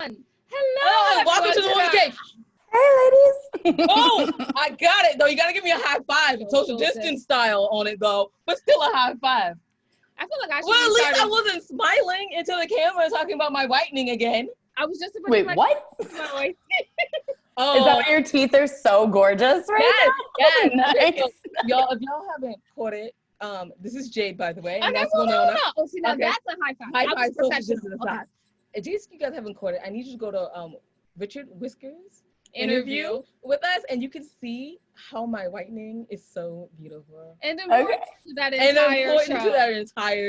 Hello, welcome to the Woman's Cave. Hey, ladies. Oh, I got it, though. You got to give me a high five. Social distance style on it, though. But still a high five. I feel like I should. Well, at least I wasn't smiling into the camera talking about my whitening again. I was just about Wait, to what? Oh, Is that why your teeth are so gorgeous right yes, now? yes. Nice. So, y'all, if y'all haven't caught it, this is Jade, by the way. And Okay, that's well, Winona. no. Oh, see, now Okay. that's a high five. High I five, was social professional. distance aside. In case you guys haven't caught it, I need you to go to Richard Whiskers' interview with us, and you can see how my whitening is so beautiful. And important to that entire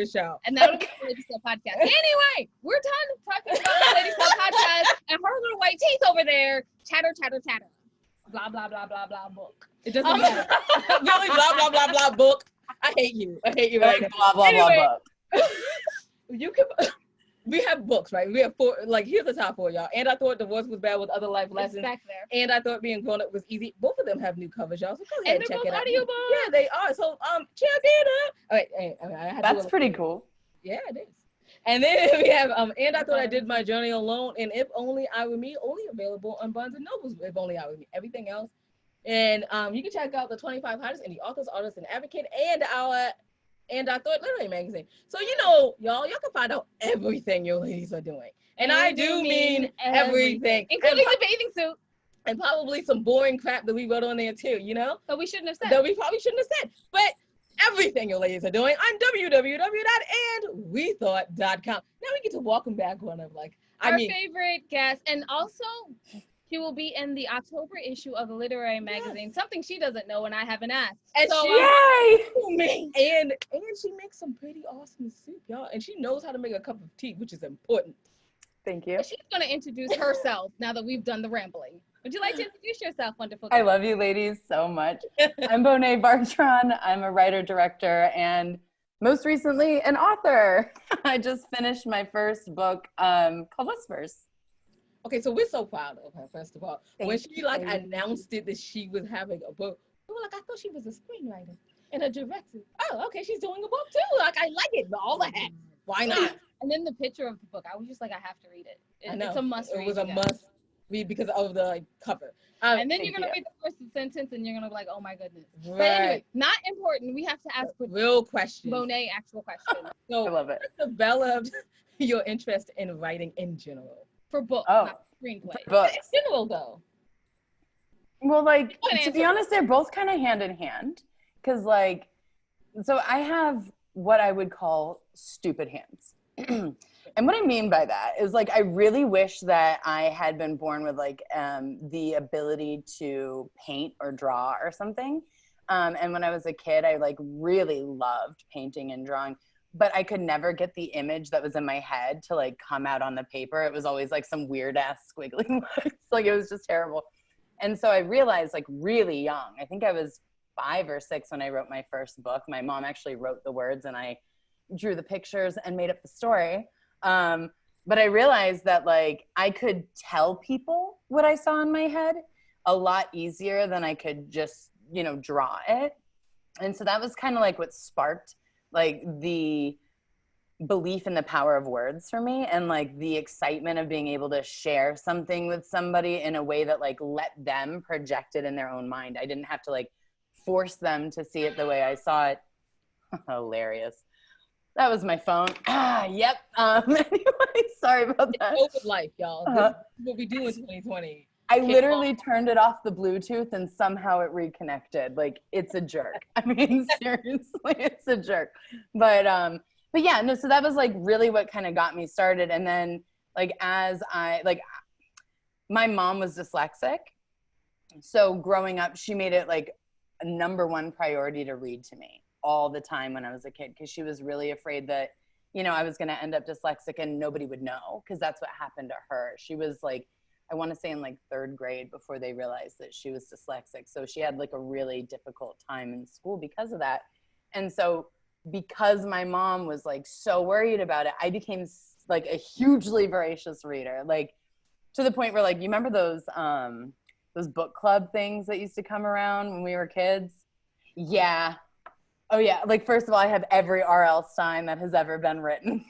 show. And that was the Lady Stuff podcast. Anyway, we're done talking about the Lady Stuff podcast and her little white teeth over there. Chatter, chatter, chatter. Blah, blah, blah, blah, blah, book. It doesn't matter. Really, blah, blah, blah, blah, book. I hate you. Right now. Blah, blah, Anyway, blah, you can... We have books, right? We have 4, like, here's the top 4, y'all. And I thought divorce was bad with other life lessons. Back there. And I thought being grown up was easy. Both of them have new covers, y'all. So go ahead And and check they're it both out. audiobooks. Yeah, they are. So, check it out. Okay, I had That's pretty cool. Yeah, it is. And then we have, and I thought I did my journey alone. And If Only I Were Me, only available on Bonne and Nobles. If Only I Were Me. Everything else. And you can check out the 25 hottest indie authors, artists, and advocate, and I thought literary magazine. So y'all can find out everything your ladies are doing. And I do mean everything. Including the bathing suit. And probably some boring crap that we wrote on there too, you know? But we shouldn't have said. That we probably shouldn't have said. But everything your ladies are doing on www.andwethought.com. Now we get to welcome back one of our favorite guest. And also she will be in the October issue of the literary magazine, something she doesn't know and I haven't asked. And so, yay! And she makes some pretty awesome soup, y'all. And she knows how to make a cup of tea, which is important. Thank you. She's going to introduce herself now that we've done the rambling. Would you like to introduce yourself, wonderful? I love you ladies so much. I'm Bonne Bartron. I'm a writer, director, and most recently an author. I just finished my first book called Whispers. Okay, so we're so proud of her, first of all. When she announced it that she was having a book, we were like, I thought she was a screenwriter and a director. Oh, okay, she's doing a book too. Like, I like it. All the heck. Why not? And then the picture of the book, I was just like, I have to read it. I know. It's a must read. It was a must read because of the cover. And then you're going to read the first sentence and you're going to be like, oh my goodness. Right. But anyway, not important. We have to ask real questions. Bonne, actual questions. So I love it. What developed your interest in writing in general? For books, not screenplays. Books. In general, though. Well, to be honest, they're both kind of hand in hand. Because, so I have what I would call stupid hands. And what I mean by that is, I really wish that I had been born with, the ability to paint or draw or something. And when I was a kid, I, really loved painting and drawing. But I could never get the image that was in my head to come out on the paper. It was always some weird ass squiggly lines. It was just terrible. And so I realized really young, I think I was 5 or 6 when I wrote my first book. My mom actually wrote the words and I drew the pictures and made up the story. But I realized that I could tell people what I saw in my head a lot easier than I could just, draw it. And so that was kind of what sparked the belief in the power of words for me, and the excitement of being able to share something with somebody in a way that let them project it in their own mind. I didn't have to force them to see it the way I saw it. Hilarious. That was my phone. Yep. Anyway, sorry about that. It's open life, y'all. This is what we do in 2020. I literally turned it off the Bluetooth and somehow it reconnected. It's a jerk. I mean, seriously, it's a jerk. But yeah, no, so that was really what kind of got me started. And then as my mom was dyslexic. So growing up, she made it a number one priority to read to me all the time when I was a kid, because she was really afraid that, I was going to end up dyslexic and nobody would know, because that's what happened to her. She was I want to say in 3rd grade before they realized that she was dyslexic. So she had a really difficult time in school because of that. And so because my mom was so worried about it, I became a hugely voracious reader, to the point where you remember those book club things that used to come around when we were kids? Yeah. Oh yeah. First of all, I have every R.L. Stein that has ever been written.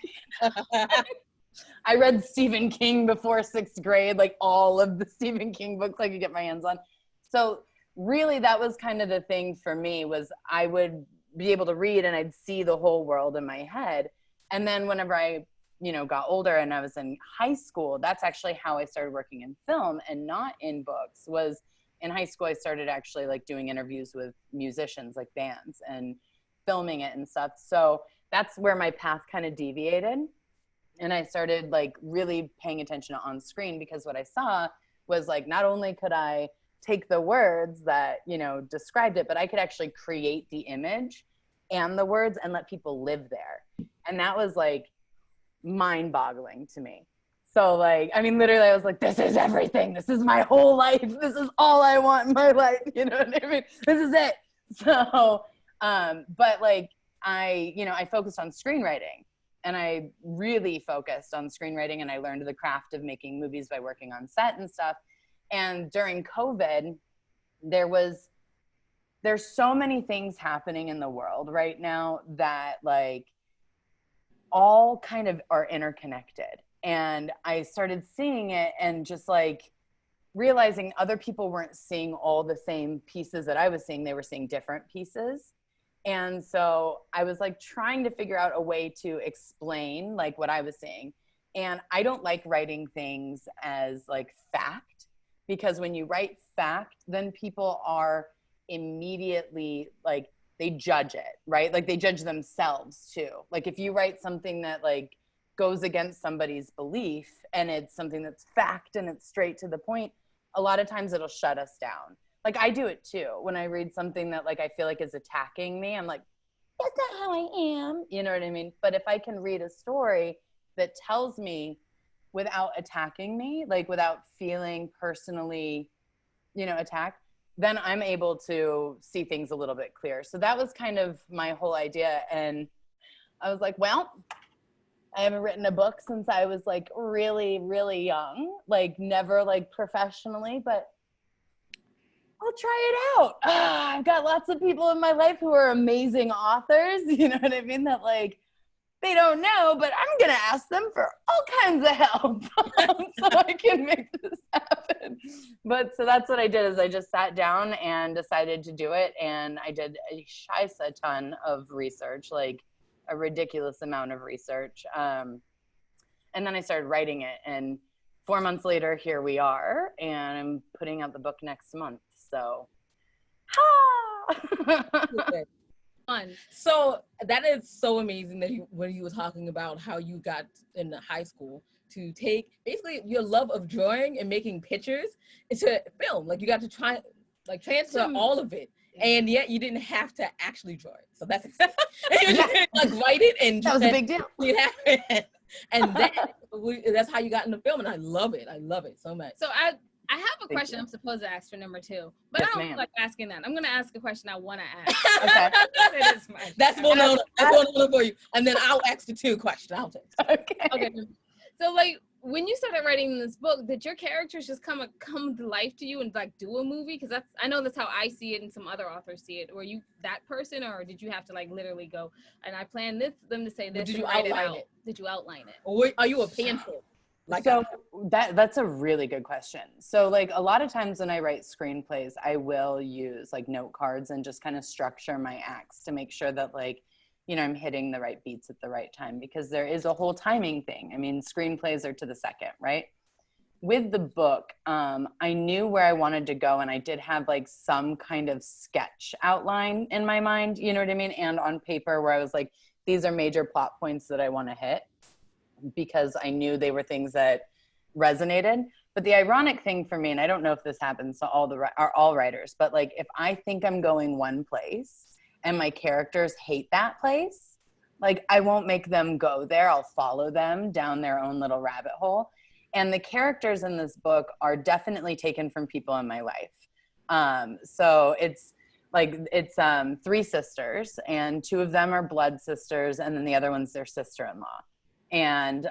I read Stephen King before 6th grade, like all of the Stephen King books I could get my hands on. So really that was kind of the thing for me, was I would be able to read and I'd see the whole world in my head. And then whenever I, got older and I was in high school, that's actually how I started working in film and not in books. Was in high school, I started actually like doing interviews with musicians, like bands, and filming it and stuff. So that's where my path kind of deviated. And I started like really paying attention to on screen, because what I saw was like, not only could I take the words that, described it, but I could actually create the image and the words and let people live there. And that was like mind-boggling to me. So like, I mean, literally I was like, this is everything. This is my whole life. This is all I want in my life. You know what I mean? This is it. So, but like I focused on screenwriting, and I really focused on screenwriting, and I learned the craft of making movies by working on set and stuff. And during COVID, there's so many things happening in the world right now that like all kind of are interconnected. And I started seeing it and just like realizing other people weren't seeing all the same pieces that I was seeing. They were seeing different pieces. And so I was like trying to figure out a way to explain like what I was seeing. And I don't like writing things as like fact, because when you write fact, then people are immediately like, they judge it, right? Like they judge themselves too. Like if you write something that like goes against somebody's belief and it's something that's fact and it's straight to the point, a lot of times it'll shut us down. Like I do it too. When I read something that like I feel like is attacking me, I'm like, that's not how I am. You know what I mean? But if I can read a story that tells me without attacking me, like without feeling personally, attacked, then I'm able to see things a little bit clearer. So that was kind of my whole idea. And I was like, well, I haven't written a book since I was like really, really young, like never like professionally, but I'll try it out. I've got lots of people in my life who are amazing authors, you know what I mean? That like, they don't know, but I'm going to ask them for all kinds of help so I can make this happen. But so that's what I did, is I just sat down and decided to do it. And I did a ton of research, like a ridiculous amount of research. And then I started writing it. And 4 months later, here we are. And I'm putting out the book next month. So, So that is so amazing that when you were talking about how you got into high school to take basically your love of drawing and making pictures into film. Like you got to try, like transfer all of it. And yet you didn't have to actually draw it. So that's exciting. You just like write it and that was a big deal. And that's how you got into film, and I love it. I love it so much. So I have a question I'm supposed to ask for number 2, but yes, I don't feel like asking that. I'm going to ask a question I want to ask. Okay. That's one for you. And then I'll ask the 2 question. I'll take it. Okay. So like when you started writing this book, did your characters just come to life to you and like do a movie? Because I know that's how I see it and some other authors see it. Were you that person, or did you have to like literally go and I planned them to say this? Did you outline it? Did you outline it? Or are you a pencil? Like so that's a really good question. So like a lot of times when I write screenplays, I will use like note cards and just kind of structure my acts to make sure that like, I'm hitting the right beats at the right time, because there is a whole timing thing. I mean, screenplays are to the second, right? With the book, I knew where I wanted to go, and I did have like some kind of sketch outline in my mind, you know what I mean? And on paper where I was like, these are major plot points that I want to hit, because I knew they were things that resonated. But the ironic thing for me, and I don't know if this happens to all writers, but like if I think I'm going one place and my characters hate that place, like I won't make them go there. I'll follow them down their own little rabbit hole. And the characters in this book are definitely taken from people in my life. So it's 3 sisters, and 2 of them are blood sisters, and then the other one's their sister-in-law. And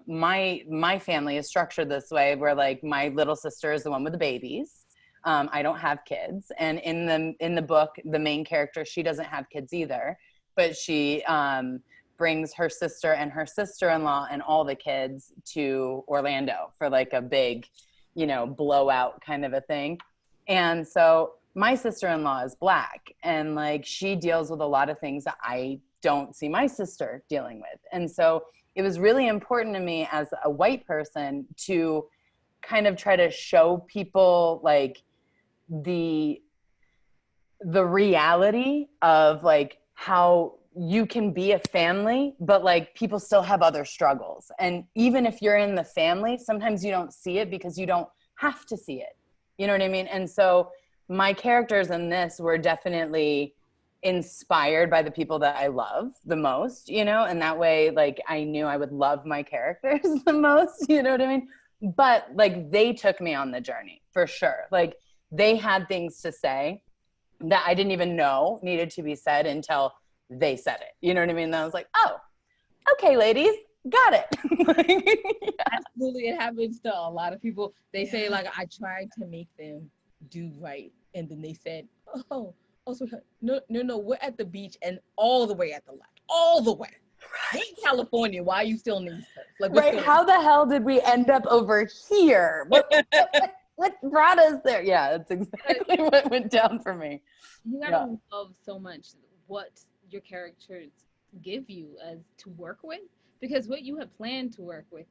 my family is structured this way, where like my little sister is the one with the babies. I don't have kids. And in the book, the main character, she doesn't have kids either, but she brings her sister and her sister-in-law and all the kids to Orlando for like a big, you know, blowout kind of a thing. And so my sister-in-law is Black, and like she deals with a lot of things that I don't see my sister dealing with. And so it was really important to me as a white person to kind of try to show people like the reality of like how you can be a family, but like people still have other struggles. And even if you're in the family, sometimes you don't see it because you don't have to see it. You know what I mean? And so my characters in this were definitely inspired by the people that I love the most, you know, and that way, like, I knew I would love my characters the most, you know what I mean? But like, they took me on the journey for sure. Like, they had things to say that I didn't even know needed to be said until they said it. You know what I mean? And I was like, oh, okay, ladies, got it. Yeah. Absolutely. It happens to a lot of people. They say like, I tried to make them do right. And then they said, oh, sweetheart, no, we're at the beach and all the way at the left, all the way. Right. In California, why are you still in the East Coast? Like, right, how the hell did we end up over here? What brought us there? Yeah, that's exactly what went down for me. You gotta love so much what your characters give you as to work with, because what you have planned to work with,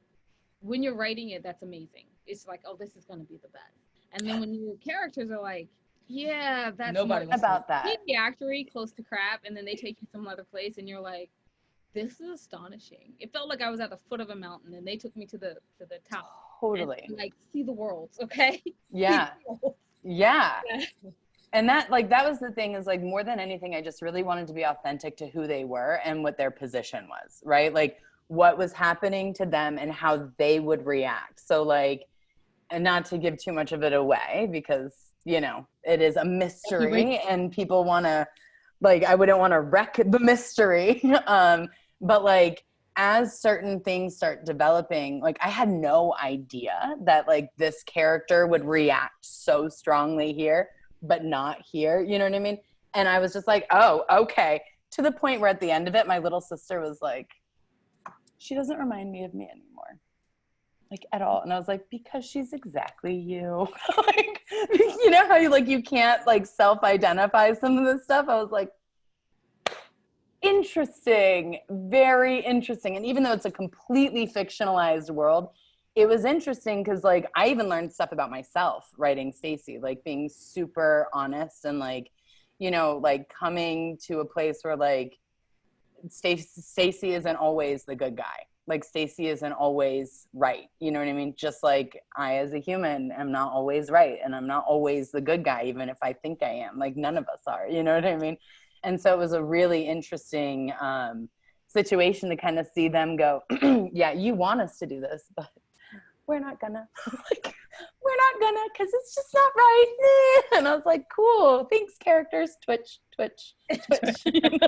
when you're writing it, that's amazing. It's like, oh, this is gonna be the best. And then when your characters are like, yeah, that's nobody about that. Mediocre, close to crap, and then they take you some other place, and you're like, this is astonishing. It felt like I was at the foot of a mountain, and they took me to the top. Totally. And, like, see the world, okay? Yeah. Yeah. And that was the thing, is like, more than anything, I just really wanted to be authentic to who they were and what their position was, right? Like, what was happening to them and how they would react. So like, and not to give too much of it away, because, you know, it is a mystery and people want to, like, I wouldn't want to wreck the mystery. But like, as certain things start developing, like, I had no idea that like this character would react so strongly here, but not here. You know what I mean? And I was just like, oh, okay. To the point where at the end of it, my little sister was like, she doesn't remind me of me anymore. Like, at all. And I was like, because she's exactly you. Like, you know how you can't like self-identify some of this stuff? I was like, interesting, very interesting. And even though it's a completely fictionalized world, it was interesting because like I even learned stuff about myself writing Stacey, like being super honest and like, you know, like coming to a place where like Stacey isn't always the good guy. Like, Stacey isn't always right. You know what I mean? Just like I, as a human, am not always right. And I'm not always the good guy, even if I think I am. Like, none of us are. You know what I mean? And so it was a really interesting situation to kind of see them go, yeah, you want us to do this, but we're not gonna. Like, we're not gonna, because it's just not right. And I was like, cool. Thanks, characters. Twitch. You know?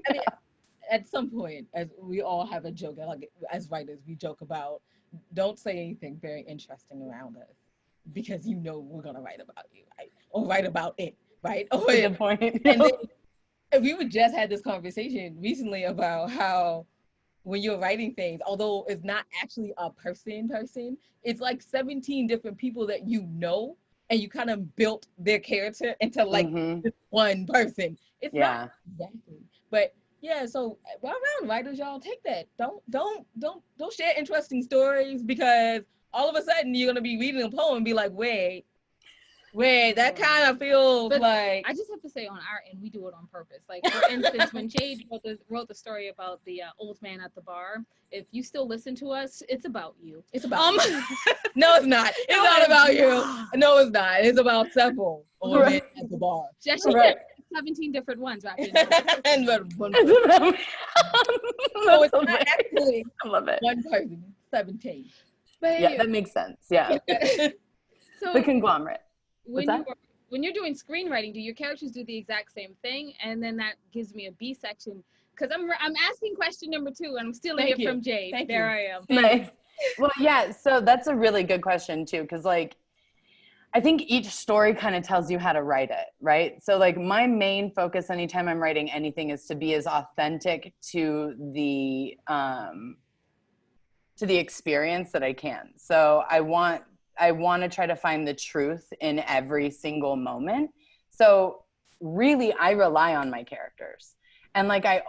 I mean, at some point, as we all have a joke, like as writers, we joke about, don't say anything very interesting around us, because you know we're gonna write about you, right? Or write about it, right? That's a good point. And then we just had this conversation recently about how when you're writing things, although it's not actually a person, it's like 17 different people that you know, and you kind of built their character into like this one person. It's not exactly, but yeah, so while around writers, y'all, take that. Don't share interesting stories, because all of a sudden you're gonna be reading a poem and be like, wait, that kind of feels like. I just have to say, on our end, we do it on purpose. Like, for instance, when Jade wrote the story about the old man at the bar, if you still listen to us, it's about you. It's about you. No, it's not. It's not about you. No, it's not. It's about several old men at the bar. Right. 17 different ones. Right? And one person. So it's not actually I love it. One person, 17. But yeah, that makes sense. Yeah. So the conglomerate. When you're doing screenwriting, do your characters do the exact same thing? And then that gives me a B section, because I'm asking question number 2, and I'm stealing it from Jade. I am. Nice. Well, yeah. So that's a really good question too, because like, I think each story kind of tells you how to write it, right? So like my main focus anytime I'm writing anything is to be as authentic to the experience that I can. So I want to try to find the truth in every single moment. So really I rely on my characters. And like I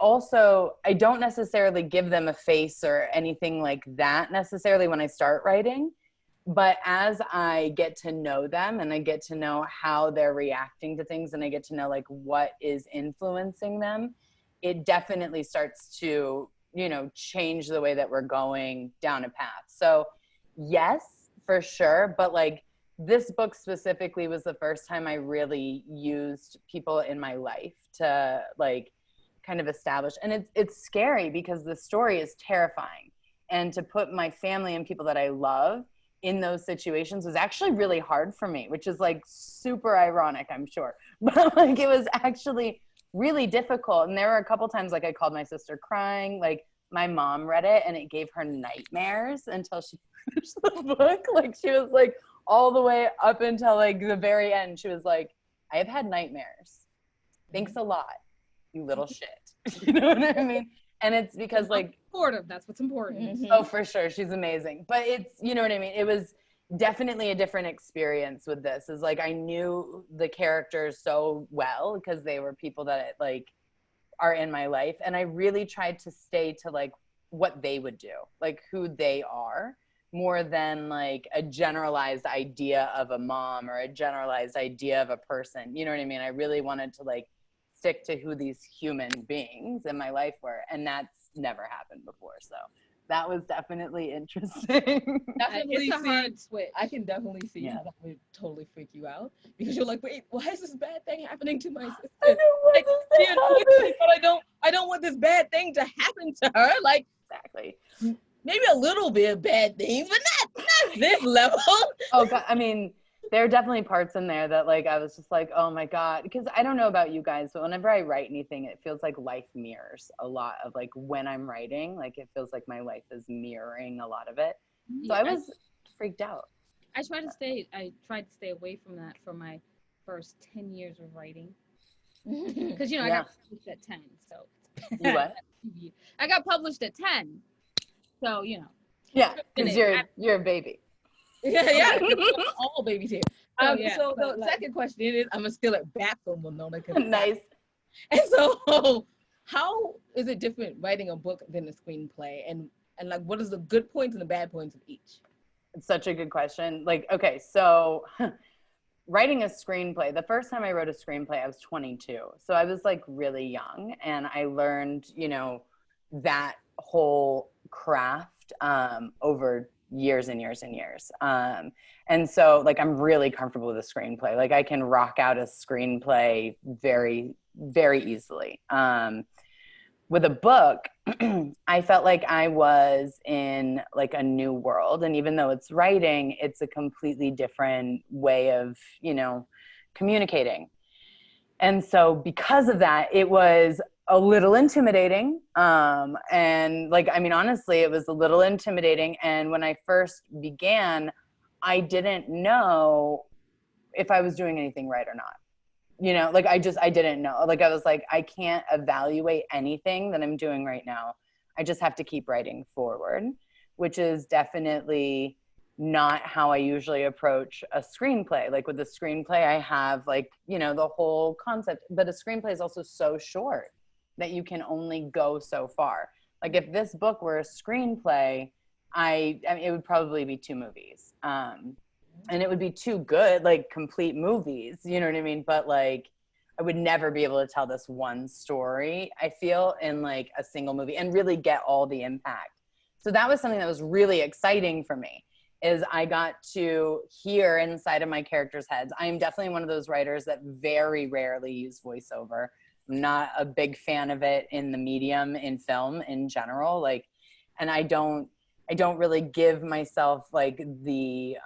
don't necessarily give them a face or anything like that necessarily when I start writing. But as I get to know them and I get to know how they're reacting to things and I get to know like what is influencing them, it definitely starts to, you know, change the way that we're going down a path. So yes, for sure. But like this book specifically was the first time I really used people in my life to like kind of establish. And it's scary because the story is terrifying. And to put my family and people that I love in those situations was actually really hard for me, which is like super ironic, I'm sure. But like it was actually really difficult. And there were a couple times like I called my sister crying. Like my mom read it and it gave her nightmares until she finished the book. Like she was like all the way up until like the very end. She was like, I have had nightmares. Thanks a lot, you little shit. You know what I mean? And it's because like supportive, that's what's important. Mm-hmm. Oh, for sure. She's amazing. But it's, you know what I mean? It was definitely a different experience with this. Is like I knew the characters so well because they were people that like are in my life. And I really tried to stay to like what they would do, like who they are, more than like a generalized idea of a mom or a generalized idea of a person. You know what I mean? I really wanted to like stick to who these human beings in my life were, and that's never happened before, so that was definitely interesting. It's a hard switch. I can definitely see how that would totally freak you out because you're like, wait, why is this bad thing happening to my sister? I don't want this bad thing to happen to her. Like exactly. Maybe a little bit of bad things, but not this level. Oh God, I mean, there are definitely parts in there that like I was just like, oh my God, because I don't know about you guys, but whenever I write anything, it feels like life mirrors a lot of like when I'm writing, like it feels like my life is mirroring a lot to so I was freaked out. I tried to stay away from that for my first 10 years of writing because I got published at 10, so you what? I got published at 10, so yeah, because you're a baby. Yeah. All babies here. So the second question is, I'm gonna steal it back from Winona. Nice. And so, how is it different writing a book than a screenplay? And like, what is the good points and the bad points of each? It's such a good question. Like, okay, so writing a screenplay, the first time I wrote a screenplay, I was 22. So I was like really young, and I learned, that whole craft over years and years and years. And so like, I'm really comfortable with a screenplay. Like I can rock out a screenplay very, very easily. With a book, I felt like I was in like a new world. And even though it's writing, it's a completely different way of, communicating. And so because of that, it was a little intimidating. And like, I mean, honestly, it was a little intimidating. And when I first began, I didn't know if I was doing anything right or not. Like I didn't know. Like I was like, I can't evaluate anything that I'm doing right now. I just have to keep writing forward, which is definitely not how I usually approach a screenplay. Like with a screenplay, I have like, the whole concept, but a screenplay is also so short that you can only go so far. Like if this book were a screenplay, I mean, it would probably be 2 movies. And it would be 2 good, like complete movies, you know what I mean? But like, I would never be able to tell this one story, I feel, in like a single movie and really get all the impact. So that was something that was really exciting for me, is I got to hear inside of my characters' heads. I am definitely one of those writers that very rarely use voiceover. I'm not a big fan of it in the medium, in film in general. Like, and I don't really give myself like the,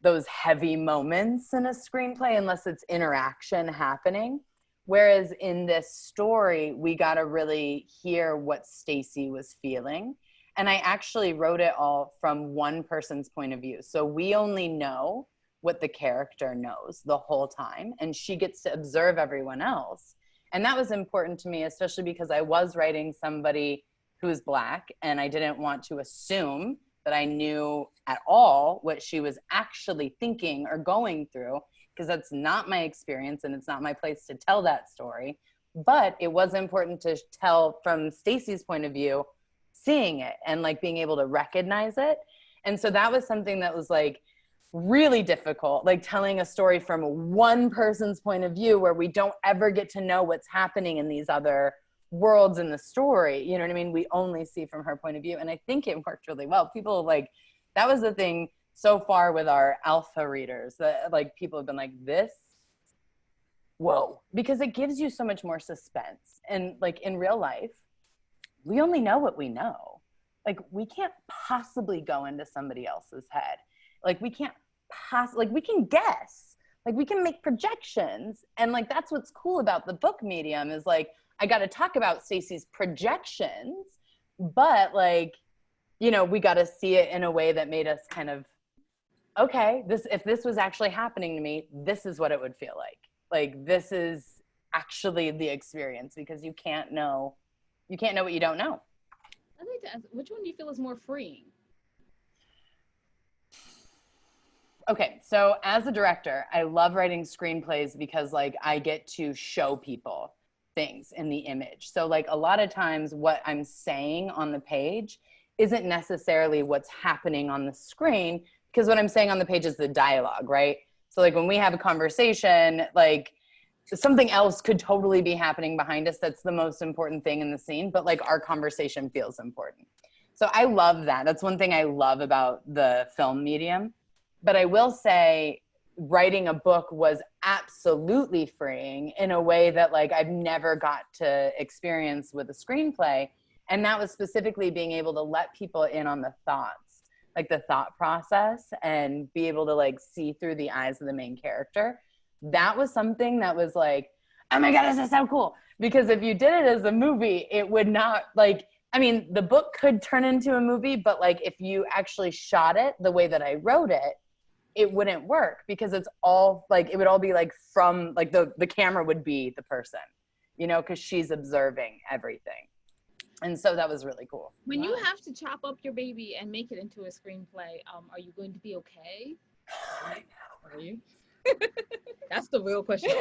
those heavy moments in a screenplay unless it's interaction happening. Whereas in this story, we got to really hear what Stacey was feeling. And I actually wrote it all from one person's point of view. So we only know what the character knows the whole time, and she gets to observe everyone else. And that was important to me, especially because I was writing somebody who is Black, and I didn't want to assume that I knew at all what she was actually thinking or going through, because that's not my experience and it's not my place to tell that story. But it was important to tell from Stacey's point of view, seeing it and like being able to recognize it. And so that was something that was like really difficult, like telling a story from one person's point of view where we don't ever get to know what's happening in these other worlds in the story. You know what I mean? We only see from her point of view. And I think it worked really well. People like, that was the thing so far with our alpha readers, that like people have been like, this, whoa, because it gives you so much more suspense. And like in real life, we only know what we know. Like we can't possibly go into somebody else's head. Like we can't like we can guess, like we can make projections. And like, that's what's cool about the book medium is like, I got to talk about Stacey's projections, but like, you know, we got to see it in a way that made us kind of, okay, if this was actually happening to me, this is what it would feel like. Like, this is actually the experience, because you can't know what you don't know. I'd like to ask, which one do you feel is more freeing? Okay, so as a director, I love writing screenplays because like I get to show people things in the image. So like a lot of times what I'm saying on the page isn't necessarily what's happening on the screen, because what I'm saying on the page is the dialogue, right? So like when we have a conversation, like something else could totally be happening behind us that's the most important thing in the scene, but like our conversation feels important. So I love that. That's one thing I love about the film medium. But I will say writing a book was absolutely freeing in a way that like I've never got to experience with a screenplay. And that was specifically being able to let people in on the thoughts, like the thought process, and be able to like see through the eyes of the main character. That was something that was like, oh my God, this is so cool. Because if you did it as a movie, it would not like, I mean, the book could turn into a movie, but like if you actually shot it the way that I wrote it, it wouldn't work, because it's all like, it would all be like from like the camera would be the person, you know, because she's observing everything. And so that was really cool. When you have to chop up your baby and make it into a screenplay, are you going to be okay? Are you? That's the real question.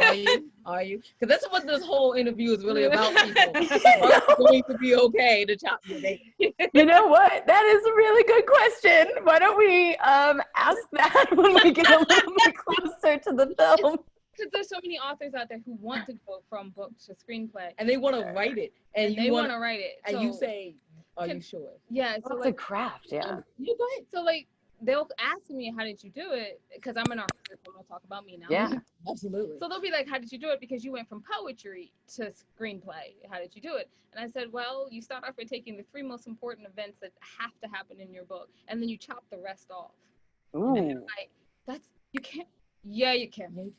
Are you? Because that's what this whole interview is really about, people. Are you going to be okay to chop your baby? You know what? That is a really good question. Why don't we ask that when we get a little bit closer to the film? Because there's so many authors out there who want to go from book to screenplay. And they want to write it. And they want to write it. And you say, are you sure? Yeah. So it's a craft, yeah. You go ahead. So like, they'll ask me, how did you do it? Because I'm an artist, I'm gonna talk about me now. Yeah, absolutely. So they'll be like, how did you do it? Because you went from poetry to screenplay. How did you do it? And I said, well, you start off by taking the 3 most important events that have to happen in your book, and then you chop the rest off. Ooh. And you can. Yeah, you can.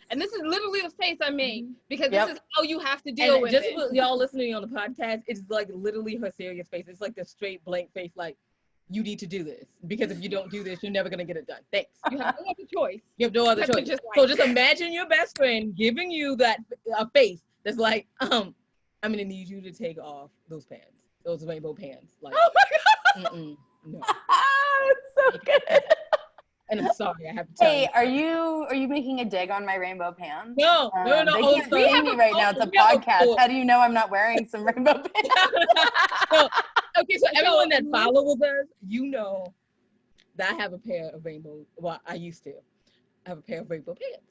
And this is literally the face I made, because this is how you have to deal with just it. For y'all listening on the podcast, it's like literally her serious face. It's like the straight blank face, like, you need to do this, because if you don't do this, you're never going to get it done. Thanks. You have no other choice. You have no other choice. So just imagine your best friend giving you that face that's like, I'm going to need you to take off those pants, those rainbow pants. Like, oh my God. No. It's so good. And I'm sorry, I have to tell you. Hey, are you making a dig on my rainbow pants? No. They can't see me right now. It's a podcast. How do you know I'm not wearing some rainbow pants? Okay, so everyone that follows us, you know that I have a pair of rainbow, well, I used to have a pair of rainbow pants.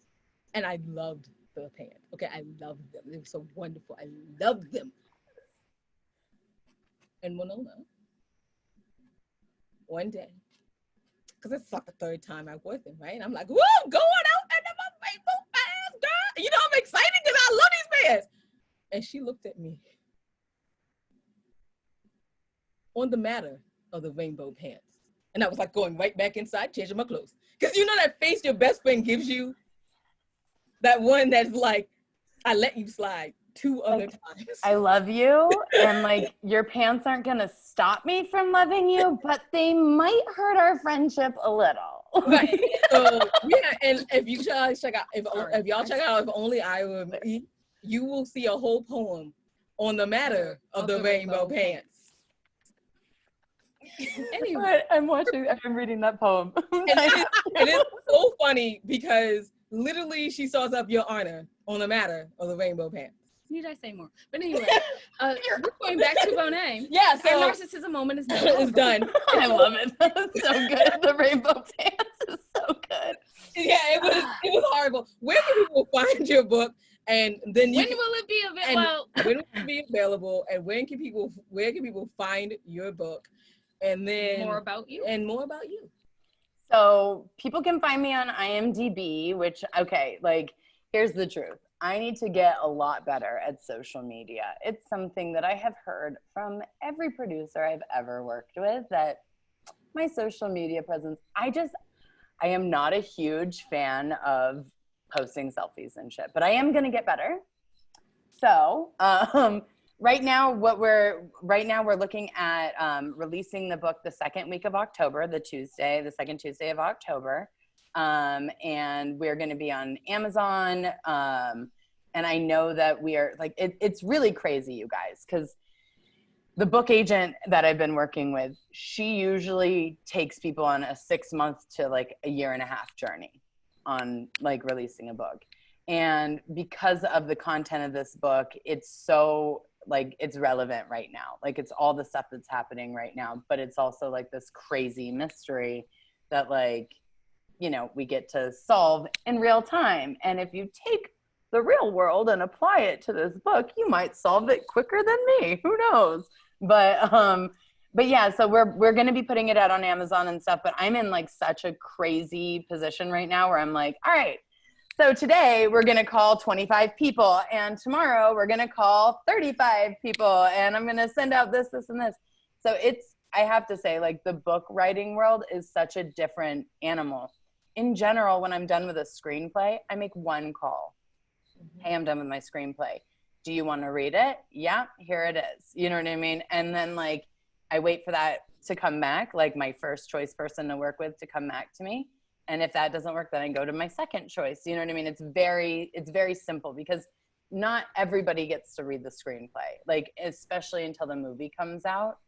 And I loved the pants. Okay, I loved them. They were so wonderful. I loved them. And Winona, one day, because it's like the 3rd time I wore them, right? And I'm like, woo, going out in my rainbow pants, girl. You know, I'm excited because I love these pants. And she looked at me on the matter of the rainbow pants. And I was like going right back inside, changing my clothes. Because you know that face your best friend gives you? That one that's like, I let you slide. 2 other times. I love you, and like your pants aren't gonna stop me from loving you, but they might hurt our friendship a little. Right. So yeah, and if you guys check out, if y'all check out If Only I Were Me, you will see a whole poem on the matter of the rainbow pants. Anyway, I'm reading that poem. And it's so funny because literally she saws up your honor on the matter of the rainbow pants. Need I say more? But anyway, we're going back to Bonne. Yeah, so our narcissism moment is done. It's done. I love it. That's so good. The rainbow pants is so good. Yeah, it was horrible. Where can people find your book? And then when will it be available? When will it be available? And where can people find your book? And then more about you. So people can find me on IMDb, which, okay, like, here's the truth. I need to get a lot better at social media. It's something that I have heard from every producer I've ever worked with, that my social media presence, I am not a huge fan of posting selfies and shit, but I am going to get better. So, right now we're looking at releasing the book the second week of October, the second Tuesday of October. And we're going to be on Amazon. And I know that we are like, it's really crazy, you guys, because the book agent that I've been working with, she usually takes people on a 6-month to like a 1.5 year journey on like releasing a book. And because of the content of this book, it's so like, it's relevant right now. Like, it's all the stuff that's happening right now, but it's also like this crazy mystery that, like, you know, we get to solve in real time. And if you take the real world and apply it to this book, you might solve it quicker than me. Who knows? But yeah, so we're going to be putting it out on Amazon and stuff, but I'm in like such a crazy position right now where I'm like, all right, so today we're going to call 25 people, and tomorrow we're going to call 35 people, and I'm going to send out this, and this. So I have to say, like, the book writing world is such a different animal. In general, when I'm done with a screenplay, I make one call. Hey, I'm done with my screenplay. Do you want to read it? Yeah, here it is. You know what I mean? And then, like, I wait for that to come back, like my first choice person to work with to come back to me. And if that doesn't work, then I go to my second choice. You know what I mean? It's very simple, because not everybody gets to read the screenplay, like, especially until the movie comes out.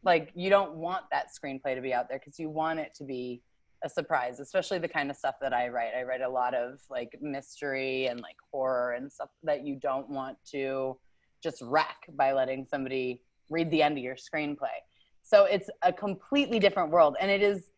Like, you don't want that screenplay to be out there because you want it to be a surprise, especially the kind of stuff that I write. I write a lot of like mystery and like horror and stuff that you don't want to just wreck by letting somebody read the end of your screenplay. So it's a completely different world, and it is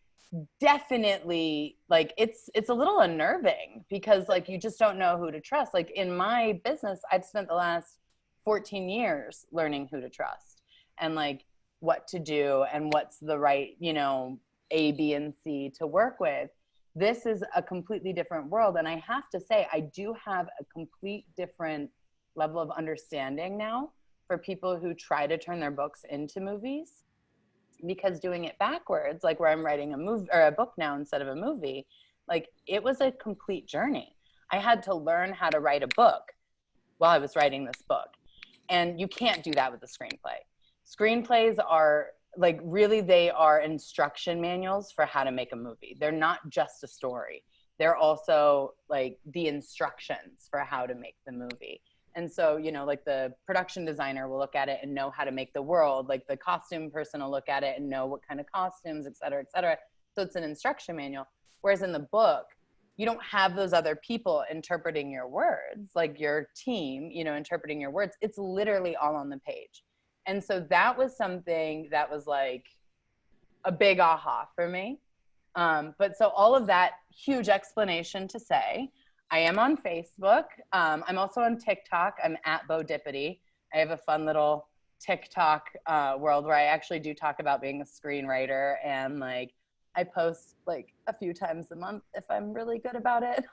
definitely like, it's a little unnerving because like, you just don't know who to trust. Like, in my business, I've spent the last 14 years learning who to trust and like what to do and what's the right, you know, A, B, and C to work with. This is a completely different world. And I have to say, I do have a complete different level of understanding now for people who try to turn their books into movies, because doing it backwards, like where I'm writing a movie or a book now instead of a movie, like, it was a complete journey. I had to learn how to write a book while I was writing this book. And you can't do that with a screenplay. Screenplays are like, really, they are instruction manuals for how to make a movie. They're not just a story. They're also like the instructions for how to make the movie. And so, you know, like, the production designer will look at it and know how to make the world. Like, the costume person will look at it and know what kind of costumes, et cetera, et cetera. So it's an instruction manual. Whereas in the book, you don't have those other people interpreting your words, like your team, you know, interpreting your words. It's literally all on the page. And so that was something that was like a big aha for me. But so all of that, huge explanation to say, I am on Facebook. I'm also on TikTok. I'm at Bo Dippity. I have a fun little TikTok world where I actually do talk about being a screenwriter, and like, I post like a few times a month if I'm really good about it.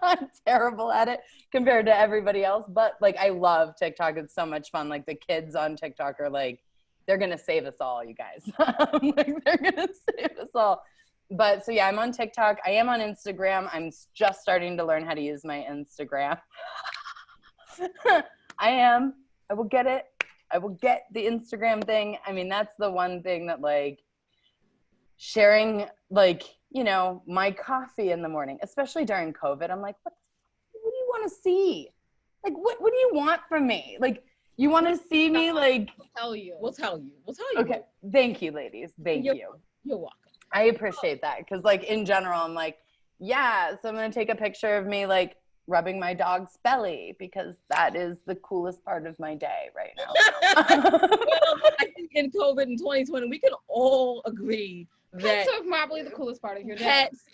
I'm terrible at it compared to everybody else, but like, I love TikTok. It's so much fun. Like, the kids on TikTok are like, they're going to save us all, you guys. Like, they're going to save us all. But so yeah, I'm on TikTok. I am on Instagram. I'm just starting to learn how to use my Instagram. I am. I will get it. I will get the Instagram thing. I mean, that's the one thing that like sharing, like, you know, my coffee in the morning, especially during COVID. I'm like, what do you want to see? Like, what do you want from me? Like, you want to see me like? We'll tell you. We'll tell you. Okay. Thank you, ladies. Thank you. You're welcome. I appreciate that. Cause like in general, I'm like, yeah, so I'm going to take a picture of me like rubbing my dog's belly because that is the coolest part of my day right now. Well, I think in COVID in 2020, we can all agree that pets are probably the coolest part of your day. Pets,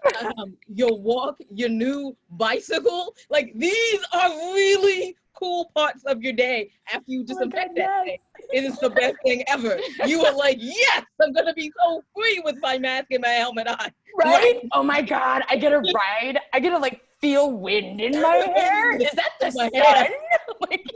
your walk, your new bicycle, like these are really cool parts of your day after you disinfect that thing. It is the best thing ever. You are like, yes, I'm gonna be so free with my mask and my helmet on. Right? Oh my God, I get a ride. I get to like feel wind in my hair. Is that the sun? Like,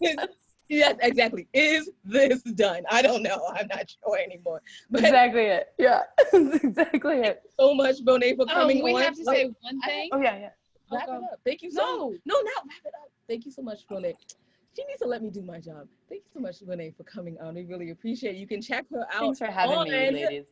yes. Yes, exactly. Is this done? I don't know. I'm not sure anymore. But exactly it. Yeah, that's exactly it. So much, Bonne, for coming on. We have to say one thing. Wrap it up. Thank you so much. No, not wrap it up. Thank you so much, Bonne. She needs to let me do my job. Thank you so much, Bonne, for coming on. We really appreciate it. You can check her out. Thanks for having me, ladies.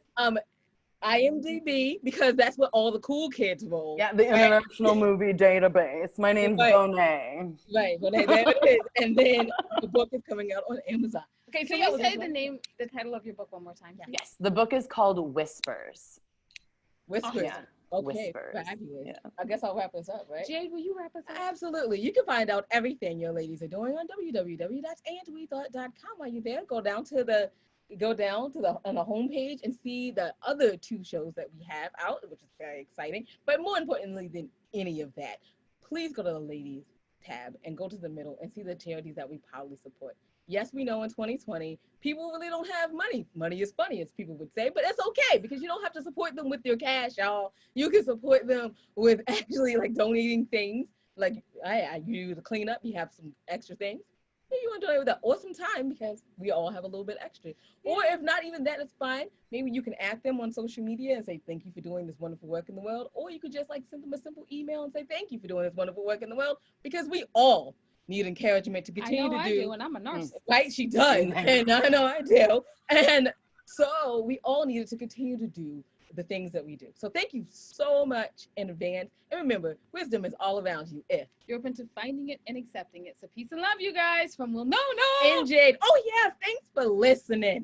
IMDb, because that's what all the cool kids roll. Yeah, the International Movie Database. My name's Bonne. Right, Bonne, there it is. And then the book is coming out on Amazon. Okay, so you say the title of your book one more time. Yes, the book is called Whispers. Whispers. Yeah. Okay, Whispers. fabulous. Yeah. I guess I'll wrap this up, right? Jade, will you wrap us up? Absolutely. You can find out everything your ladies are doing on www.andwethought.com. While you're there, go down to the on the homepage and see the other 2 shows that we have out, which is very exciting. But more importantly than any of that, please go to the ladies tab and go to the middle and see the charities that we proudly support. Yes, we know in 2020, people really don't have money. Money is funny, as people would say, but it's okay because you don't have to support them with your cash, y'all. You can support them with actually like donating things. Like you do the cleanup, you have some extra things. You want to donate with that awesome time because we all have a little bit extra. Or if not even that, it's fine. Maybe you can add them on social media and say, thank you for doing this wonderful work in the world. Or you could just like send them a simple email and say, thank you for doing this wonderful work in the world, because we all need encouragement to continue to do. And I'm a nurse. Right, she does. And I know I do. And so we all needed to continue to do the things that we do. So thank you so much in advance. And remember, wisdom is all around you if you're open to finding it and accepting it. So peace and love, you guys, from Will No and Jade. Oh yeah, thanks for listening.